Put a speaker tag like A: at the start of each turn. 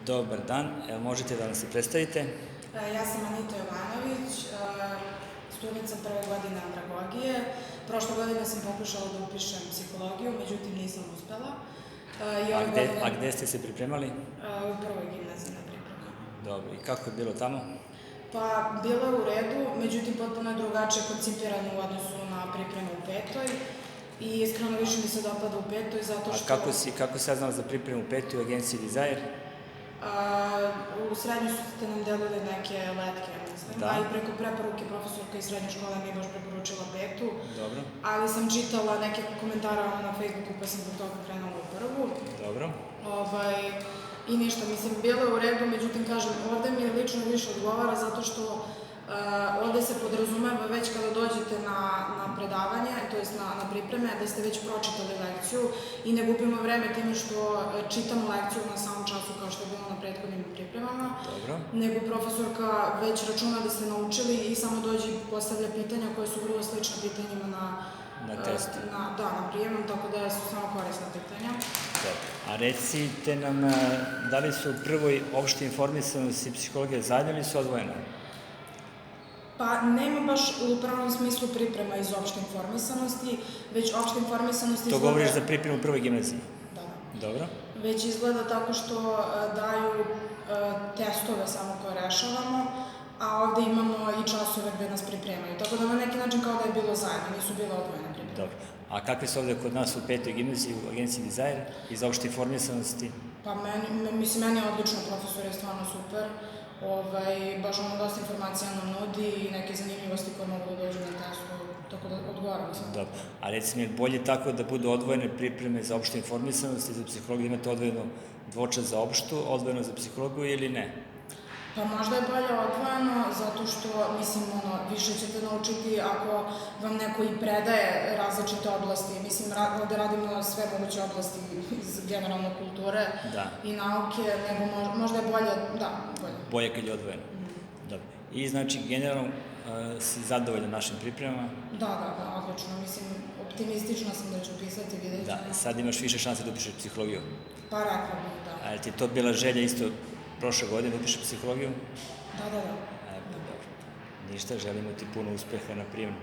A: Dobar dan, možete da nam se predstavite?
B: Ja sam Anita Jovanović, studentica prve godine andragogije. Prošle godine sam pokušala da upišem psihologiju, međutim nisam uspela.
A: A gde ste se pripremali?
B: U prvoj gimnaziji na pripremama.
A: Dobro, i kako je bilo tamo?
B: Pa, bilo je u redu, međutim potpuno je drugačije koncipirano u odnosu na pripremu u petoj. I iskreno više mi se dopada u petoj, zato što...
A: A kako si saznala za pripremu u petoj u agenciji Desire?
B: U srednjoj ste nam delili neke letke, mislim, a i preko preporuke profesorka iz srednje škole mi je baš preporučila petu.
A: Dobro.
B: Ali sam čitala neke komentare na Facebooku pa sam zbog toga krenula u prvu.
A: Dobro.
B: I ništa, mislim, bilo je u redu, međutim, kažem, ovde mi lično više odgovara zato što ovde se podrazumeva već kada dođete na predavanje, to jest na pripreme, da ste već pročitali lekciju i ne gubimo vreme time što čitamo lekciju na samom času kao što je bilo na prethodnim pripremama, nego profesorka već računa da ste naučili i samo dođe i postavlja pitanja koje su vrlo slične pitanjima
A: na testu.
B: Da, na prijemom, tako da su samo korisna pitanja.
A: A recite nam, da li su u prvoj opšte informisanosti psihologije zajedno ili su odvojene?
B: Pa nema baš u pravom smislu priprema iz opšte informisanosti, već opšte informisanosti izgleda...
A: To govoriš za pripremu u prvoj gimnaziji?
B: Da.
A: Dobro.
B: Već izgleda tako što daju testove samo koje rešavamo, a ovde imamo i časove gde nas pripremaju. Tako da na neki način kao da je bilo zajedno, nisu bile odvojene pripreme.
A: Dobro. A kakve su ovde kod nas u petoj gimnaziji u agenciji Desire iz opšte informisanosti?
B: Pa meni je odlično, profesor je stvarno super. Baš dosta informacija nam nudi i neke zanimljivosti koje mogu da dođu na testu, tako da odgovaram sam.
A: Dobro. A recimo, je bolje tako da budu odvojene pripreme za opšte informisanosti, za psihologiju, imate odvojeno dvočas za opštu, odvojeno za psihologiju ili ne?
B: Pa možda je bolje odvojeno, zato što, mislim, više ćete naučiti ako vam neko i predaje različite oblasti. Mislim, ovde radimo sve moguće oblasti iz generalne kulture i nauke, nego možda je bolje, bolje.
A: Bolje kad je odvojeno. Dobro. I znači, generalno si zadovoljna našim pripremama?
B: Da, odlično. Mislim, optimistična sam da ću upisati, vidjet ćemo.
A: Da, sad imaš više šanse da upišeš psihologiju?
B: Pa rekla bih, da.
A: A je ti to bila želja isto prošle godine da upišeš psihologiju?
B: Da.
A: Dobro. Ništa, želimo ti puno uspeha na prijemu.